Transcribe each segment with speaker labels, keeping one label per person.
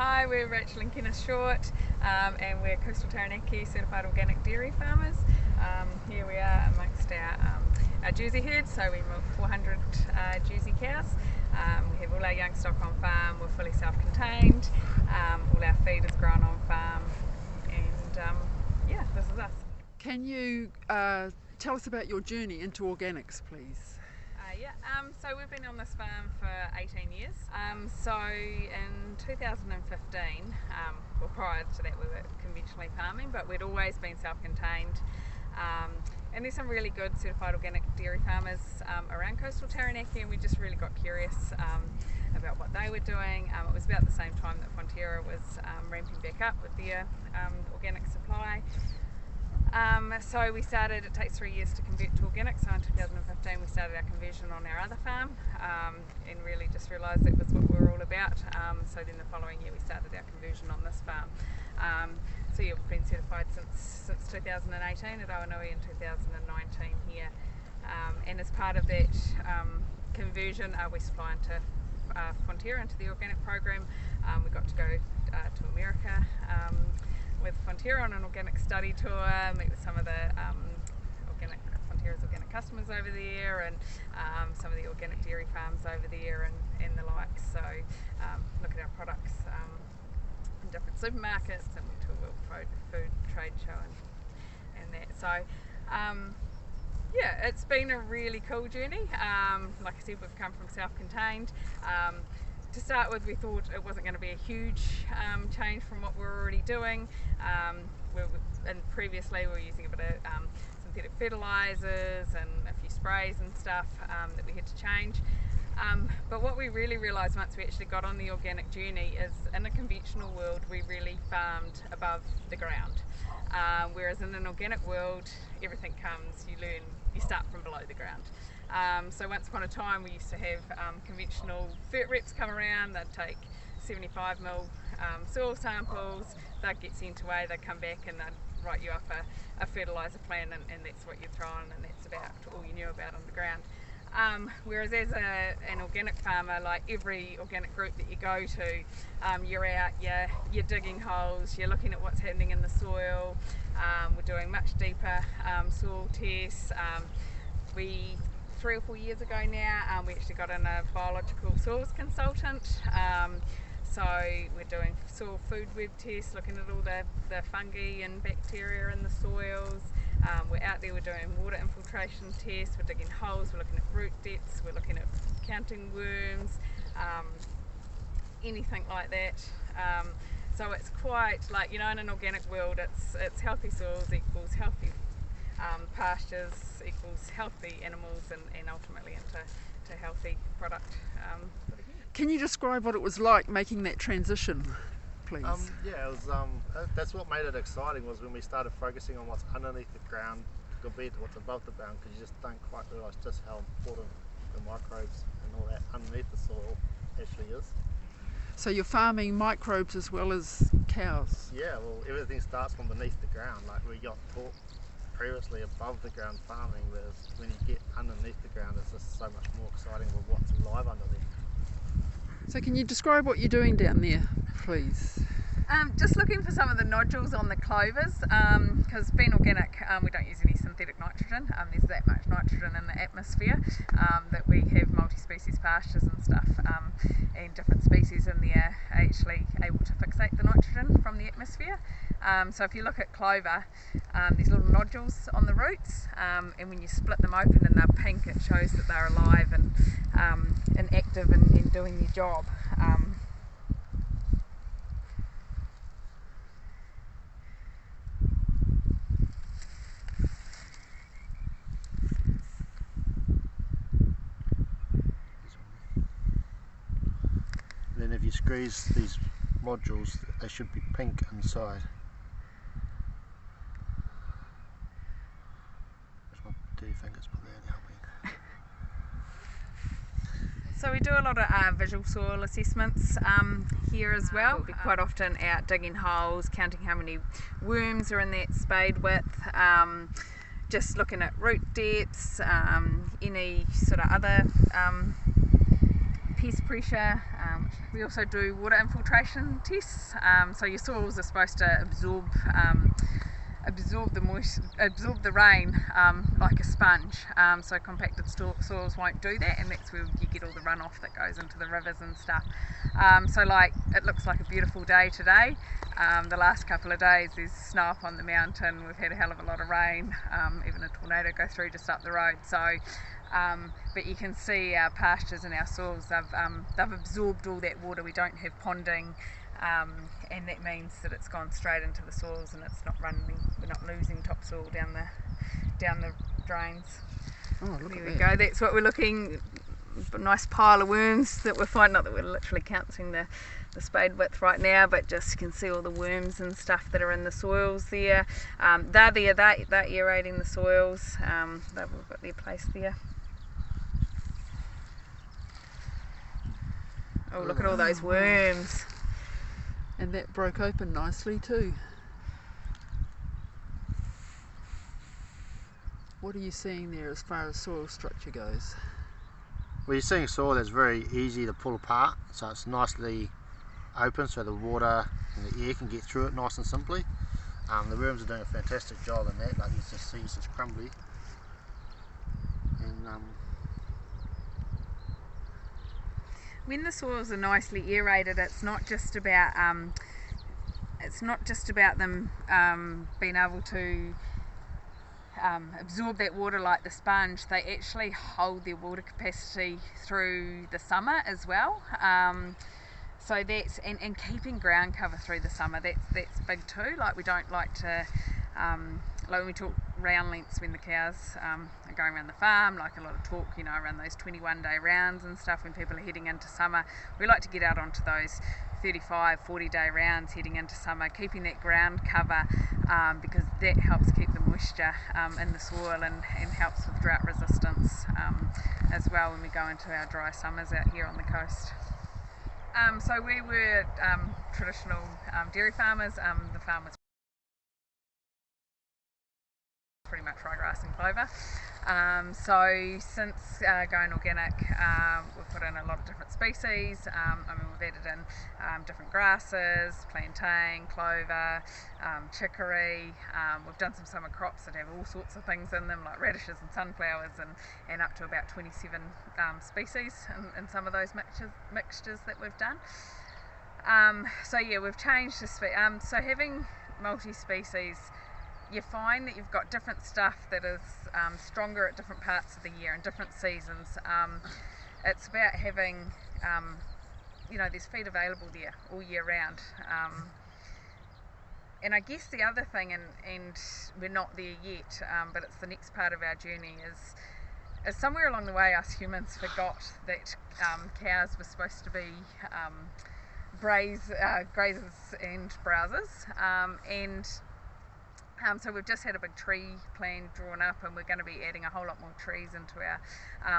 Speaker 1: Hi, we're Rachel and Kenneih Short, and we're coastal Taranaki certified organic dairy farmers. Here we are amongst our Jersey herd, so we milk 400 Jersey cows. We have all our young stock on farm, we're fully self-contained, all our feed is grown on farm, and yeah, this is us.
Speaker 2: Can you tell us about your journey into organics, please?
Speaker 1: So we've been on this farm for 18 years. So in 2015, well, prior to that we were conventionally farming, but we'd always been self-contained. And there's some really good certified organic dairy farmers around coastal Taranaki, and we just really got curious about what they were doing. It was about the same time that Fonterra was ramping back up with their organic supply. So we started, it takes 3 years to convert to organic, so in 2015 we started our conversion on our other farm and really just realised that was what we were all about. So then the following year we started our conversion on this farm. So yeah, we've been certified since 2018 at Oanui and 2019 here. And as part of that conversion, we supply into Fonterra, into the organic program. We got to go to America with Fonterra on an organic study tour, meet with some of the Fonterra's organic customers over there, and some of the organic dairy farms over there, and the like. So look at our products in different supermarkets, and went to a World Food Trade Show and that. So yeah, it's been a really cool journey. Like I said, we've come from self-contained. To start with, we thought it wasn't going to be a huge change from what we're already doing. And previously we were using a bit of synthetic fertilisers and a few sprays and stuff that we had to change. But what we really realised once we actually got on the organic journey is, in a conventional world we really farmed above the ground. Whereas in an organic world, everything comes, you start from below the ground. So once upon a time we used to have conventional fert reps come around, they'd take 75ml soil samples, they'd get sent away, they'd come back and they'd write you up a fertiliser plan, and that's what you're throwing, and that's about all you knew about on the ground. Whereas as an organic farmer, like every organic group that you go to, you're out, you're digging holes, you're looking at what's happening in the soil. We're doing much deeper soil tests. 3 or 4 years ago now, we actually got in a biological soils consultant. So we're doing soil food web tests, looking at all the fungi and bacteria in the soils. We're out there, we're doing water infiltration tests, we're digging holes, we're looking at root depths, we're looking at counting worms, anything like that. So it's quite like, in an organic world, it's healthy soils equals healthy pastures equals healthy animals, and ultimately into healthy product.
Speaker 2: Can you describe what it was like making that transition, please?
Speaker 3: Yeah, it was, that's what made it exciting, was when we started focusing on what's underneath the ground compared to what's above the ground, because you just don't quite realise just how important the microbes and all that underneath the soil actually is.
Speaker 2: So you're farming microbes as well as cows?
Speaker 3: Yeah, well, everything starts from beneath the ground. Like we got taught previously above the ground farming, whereas when you get underneath the ground, it's just so much more exciting with what's alive under there.
Speaker 2: So can you describe what you're doing down there, please?
Speaker 1: Just looking for some of the nodules on the clovers, because being organic, we don't use any synthetic nitrogen. There's that much nitrogen in the atmosphere that we have multi-species pastures and stuff, and different species in there are actually able to fixate the nitrogen from the atmosphere. So if you look at clover, there's little nodules on the roots, and when you split them open and they're pink, it shows that they're alive and active and doing their job.
Speaker 3: Then if you squeeze these nodules, they should be pink inside. Just my dirty fingers put there helping.
Speaker 1: So we do a lot of visual soil assessments here as well. We'll be quite often out digging holes, counting how many worms are in that spade width, just looking at root depths, any sort of other pest pressure. We also do water infiltration tests. So your soils are supposed to absorb the rain like a sponge. So compacted soils won't do that, and that's where you get all the runoff that goes into the rivers and stuff. So like it looks like a beautiful day today. The last couple of days there's snow up on the mountain. We've had a hell of a lot of rain, even a tornado go through just up the road. So but you can see our pastures and our soils, they've absorbed all that water. We don't have ponding, and that means that it's gone straight into the soils and it's not running. We're not losing topsoil down the drains.
Speaker 2: Oh, look
Speaker 1: There
Speaker 2: at
Speaker 1: we go. That's what we're looking. A nice pile of worms that we're finding. Not that we're literally counting the spade width right now, but just you can see all the worms and stuff that are in the soils there. They're aerating the soils. They've all got their place there. Oh, look at all those worms.
Speaker 2: And that broke open nicely too. What are you seeing there as far as soil structure goes?
Speaker 3: Well, you're seeing soil that's very easy to pull apart, so it's nicely open so the water and the air can get through it nice and simply. The worms are doing a fantastic job in that. Like you can see, it's just crumbly. And
Speaker 1: when the soils are nicely aerated, it's not just about them being able to absorb that water like the sponge. They actually hold their water capacity through the summer as well. So that's and keeping ground cover through the summer. That's big too. Like we don't like to like when we talk round lengths when the cows are going around the farm, like a lot of talk, around those 21-day rounds and stuff when people are heading into summer. We like to get out onto those 35, 40-day rounds heading into summer, keeping that ground cover because that helps keep the moisture in the soil and helps with drought resistance as well when we go into our dry summers out here on the coast. So we were traditional dairy farmers. The farm was pretty much ryegrass and clover. So since going organic, we've put in a lot of different species. We've added in different grasses, plantain, clover, chicory. We've done some summer crops that have all sorts of things in them, like radishes and sunflowers, and up to about 27 species in some of those mixtures that we've done. So yeah, we've changed the so having multi-species, you find that you've got different stuff that is stronger at different parts of the year and different seasons. It's about having, there's feed available there all year round. And I guess the other thing, and we're not there yet, but it's the next part of our journey, is somewhere along the way us humans forgot that cows were supposed to be grazers and browsers. So we've just had a big tree plan drawn up, and we're going to be adding a whole lot more trees into our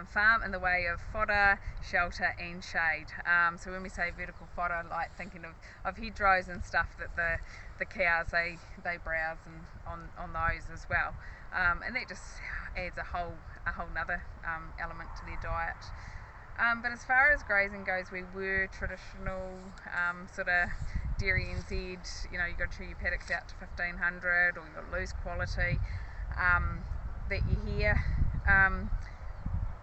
Speaker 1: farm in the way of fodder, shelter and shade. So when we say vertical fodder, like thinking of hedgerows and stuff that the cows, they browse and on those as well. And that just adds a whole nother element to their diet. But as far as grazing goes, we were traditional sort of dairy NZ, you've got to chew your paddocks out to 1500 or you'll lose quality that you hear.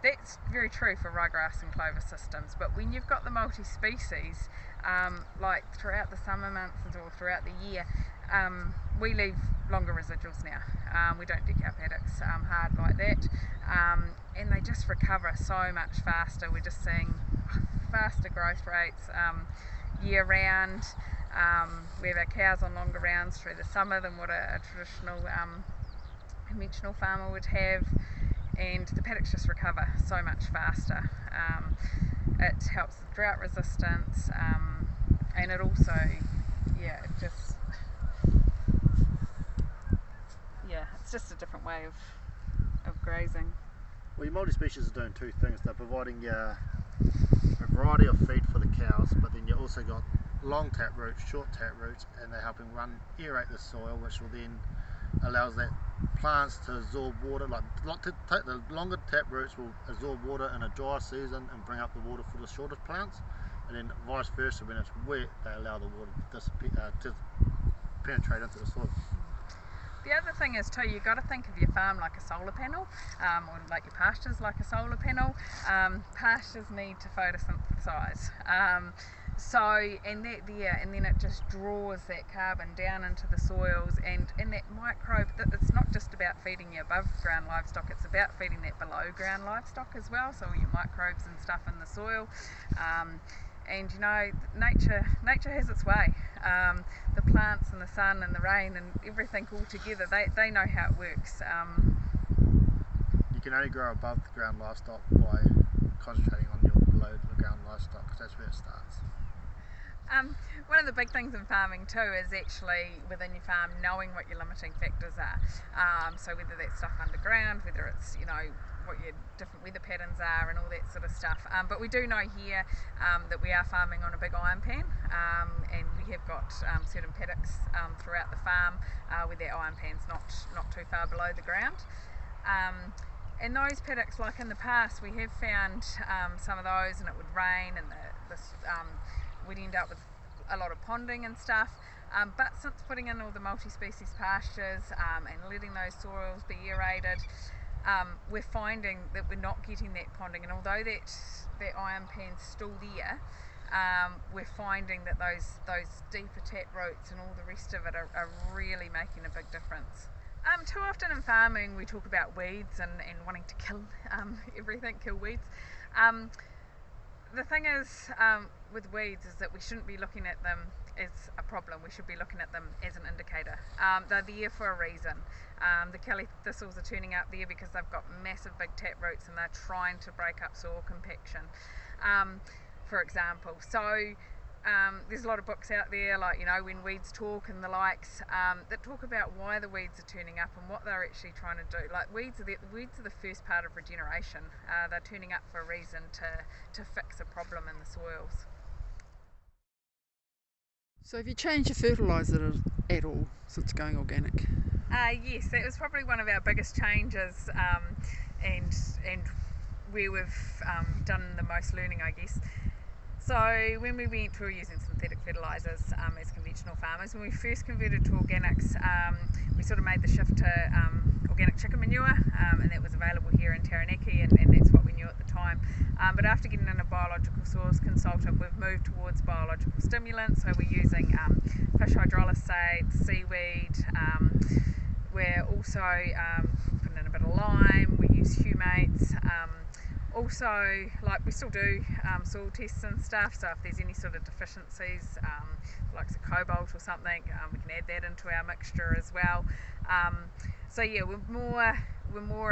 Speaker 1: That's very true for ryegrass and clover systems, but when you've got the multi-species, like throughout the summer months or throughout the year, we leave longer residuals now. We don't deck our paddocks hard like that, and they just recover so much faster. We're just seeing faster growth rates year round. We have our cows on longer rounds through the summer than what a traditional conventional farmer would have, and the paddocks just recover so much faster. It helps with drought resistance, and it also, it's just a different way of grazing.
Speaker 3: Well, your multi-species are doing two things. They're providing a variety of feed for the cows, but then you also got long tap roots, short tap roots, and they're helping aerate the soil, which will then allows that plants to absorb water, to take the longer tap roots will absorb water in a dry season and bring up the water for the shorter plants, and then vice versa, when it's wet they allow the water to penetrate into the soil.
Speaker 1: The other thing is too, you've got to think of your farm like a solar panel, or like your pastures like a solar panel. Pastures need to photosynthesize. And then it just draws that carbon down into the soils, and that microbe, it's not just about feeding your above ground livestock, it's about feeding that below ground livestock as well, so your microbes and stuff in the soil. And you know, nature has its way. The plants and the sun and the rain and everything all together, they know how it works.
Speaker 3: You can only grow above the ground livestock by concentrating on your below the ground livestock, because that's where it starts.
Speaker 1: One of the big things in farming too is actually within your farm knowing what your limiting factors are. So whether that's stuff underground, whether it's, you know, what your different weather patterns are and all that sort of stuff. But we do know here that we are farming on a big iron pan, and we have got certain paddocks throughout the farm where that iron pan's not too far below the ground. And those paddocks, like in the past, we have found some of those, and it would rain, and we'd end up with a lot of ponding and stuff. But since putting in all the multi-species pastures and letting those soils be aerated, we're finding that we're not getting that ponding, and although that iron pan's still there, we're finding that those deeper tap roots and all the rest of it are really making a big difference. Too often in farming we talk about weeds and wanting to kill everything, kill weeds. The thing is with weeds is that we shouldn't be looking at them as a problem, we should be looking at them as an indicator. They're there for a reason. The Kelly thistles are turning up there because they've got massive big tap roots and they're trying to break up soil compaction, for example. So there's a lot of books out there, like, you know, When Weeds Talk and the likes, that talk about why the weeds are turning up and what they're actually trying to do. Like, weeds are the first part of regeneration. They're turning up for a reason, to fix a problem in the soils.
Speaker 2: So have you changed your fertiliser at all since going organic?
Speaker 1: Yes, that was probably one of our biggest changes, and where we've done the most learning, I guess. So when we were using synthetic fertilisers as conventional farmers. When we first converted to organics, we sort of made the shift to organic chicken manure, and that was available here in Taranaki, and that's what we knew at the time. But after getting in a biological soils consultant, we've moved towards biological stimulants. So we're using fish hydrolysate, seaweed. We're also putting in a bit of lime. We use humates. Also, like, we still do soil tests and stuff, so if there's any sort of deficiencies, like cobalt or something, we can add that into our mixture as well. So yeah, we're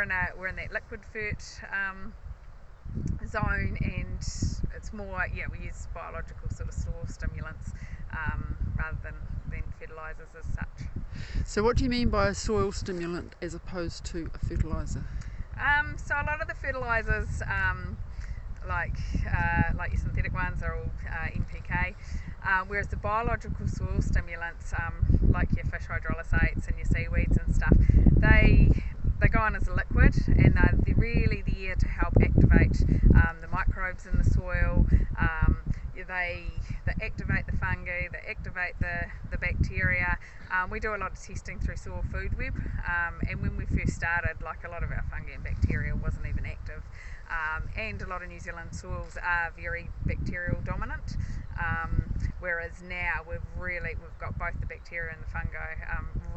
Speaker 1: in that liquid fert zone, and it's more, yeah, we use biological sort of soil stimulants rather than fertilisers as such.
Speaker 2: So what do you mean by a soil stimulant as opposed to a fertiliser?
Speaker 1: So a lot of the fertilisers, like your synthetic ones, are all NPK, whereas the biological soil stimulants, like your fish hydrolysates and your seaweeds and stuff, they go on as a liquid, and they're really there to help activate the microbes in the soil. They activate the fungi, they activate the bacteria. We do a lot of testing through Soil Food Web, and when we first started, like, a lot of our fungi and bacteria wasn't even active, and a lot of New Zealand soils are very bacterial dominant, whereas now we've got both the bacteria and the fungi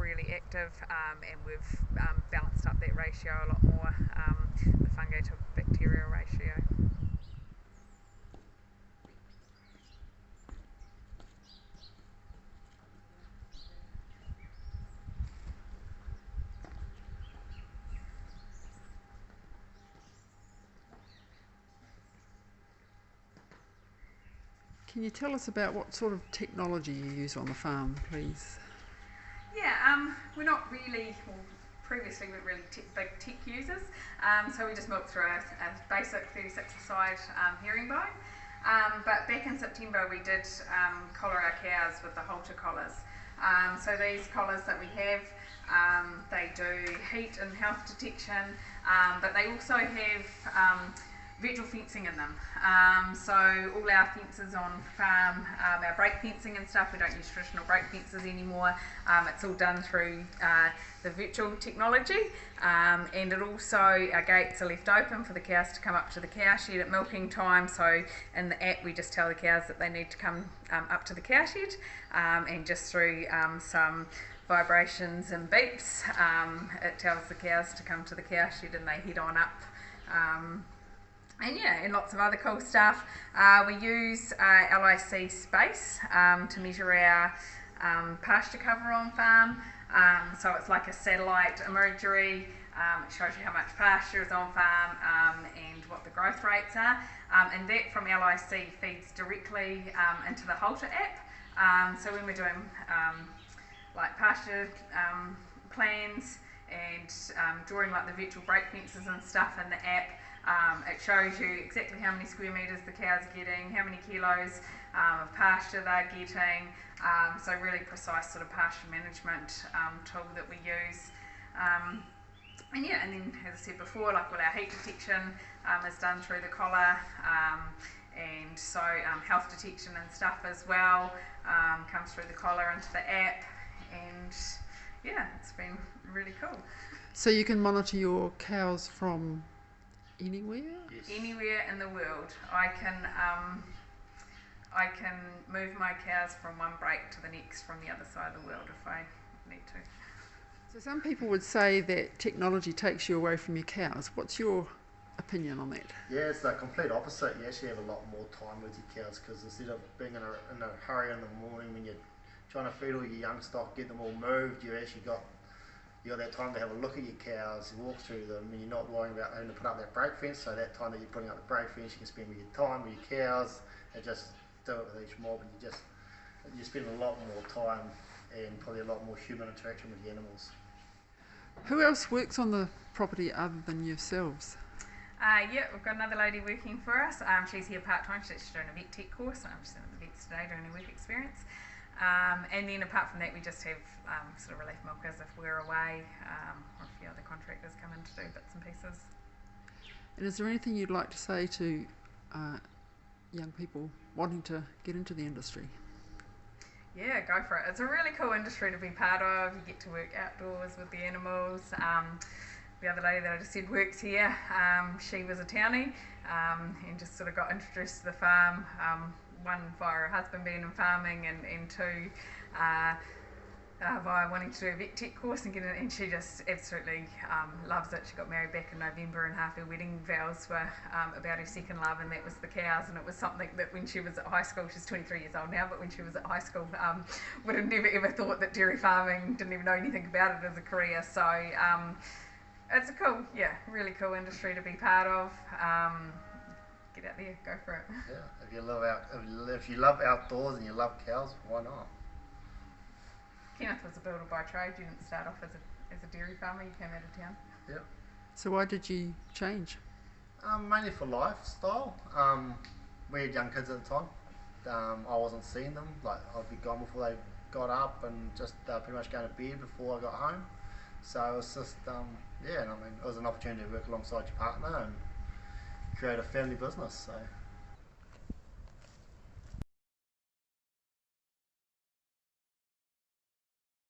Speaker 1: really active, and we've balanced up that ratio a lot more, the fungi to bacteria ratio.
Speaker 2: Can you tell us about what sort of technology you use on the farm, please?
Speaker 1: Yeah, we're not really, well, previously we were really big tech users, so we just milked through a basic 36-a-side herringbone. But back in September we did collar our cows with the halter collars. So these collars that we have, they do heat and health detection, but they also have virtual fencing in them. So all our fences on farm, our brake fencing and stuff, we don't use traditional brake fences anymore. It's all done through the virtual technology, and it also, our gates are left open for the cows to come up to the cow shed at milking time. So in the app we just tell the cows that they need to come up to the cow shed, and just through some vibrations and beeps, it tells the cows to come to the cow shed and they head on up. And lots of other cool stuff. We use LIC space to measure our pasture cover on farm. So it's like a satellite imagery. It shows you how much pasture is on farm and what the growth rates are. And that from LIC feeds directly into the Halter app. So when we're doing like pasture plans and drawing like the virtual brake fences and stuff in the app, it shows you exactly how many square metres the cows are getting, how many kilos of pasture they're getting, so really precise sort of pasture management tool that we use. And then as I said before, like all our heat detection is done through the collar, and so health detection and stuff as well comes through the collar into the app, and it's been really cool.
Speaker 2: So you can monitor your cows from anywhere?
Speaker 3: Yes.
Speaker 1: Anywhere in the world. I can move my cows from one break to the next from the other side of the world if I need to.
Speaker 2: So some people would say that technology takes you away from your cows. What's your opinion on that?
Speaker 3: Yeah, it's the complete opposite. You actually have a lot more time with your cows, because instead of being in a hurry in the morning when you're trying to feed all your young stock, get them all moved, you got that time to have a look at your cows, walk through them, and you're not worrying about having to put up that brake fence. So that time that you're putting up the brake fence, you can spend with your time with your cows, and just do it with each mob, and you spend a lot more time and probably a lot more human interaction with the animals.
Speaker 2: Who else works on the property other than yourselves?
Speaker 1: We've got another lady working for us. She's here part-time. She's doing a vet tech course. She's in the vets today doing a work experience. And then apart from that, we just have sort of relief milkers if we're away, or a few other contractors come in to do bits and pieces.
Speaker 2: And is there anything you'd like to say to young people wanting to get into the industry?
Speaker 1: Yeah, go for it. It's a really cool industry to be part of. You get to work outdoors with the animals. The other lady that I just said works here, she was a townie and just sort of got introduced to the farm, one via her husband being in farming, and two via wanting to do a vet tech course and get it, and she just absolutely loves it. She got married back in November, and half her wedding vows were about her second love, and that was the cows. And it was something that when she was at high school, she's 23 years old now, but when she was at high school would have never ever thought that dairy farming, didn't even know anything about it as a career. So it's a cool, really cool industry to be part of. Get out there, go for it.
Speaker 3: Yeah, if you love outdoors and you love cows, why not?
Speaker 1: Kenneth was a builder by trade. You didn't start off as a dairy farmer. You came out of town.
Speaker 3: Yeah.
Speaker 2: So why did you change?
Speaker 3: Mainly for lifestyle. We had young kids at the time. I wasn't seeing them. Like, I'd be gone before they got up, and just pretty much going to bed before I got home. So it was just, and I mean, it was an opportunity to work alongside your partner and create a family business. So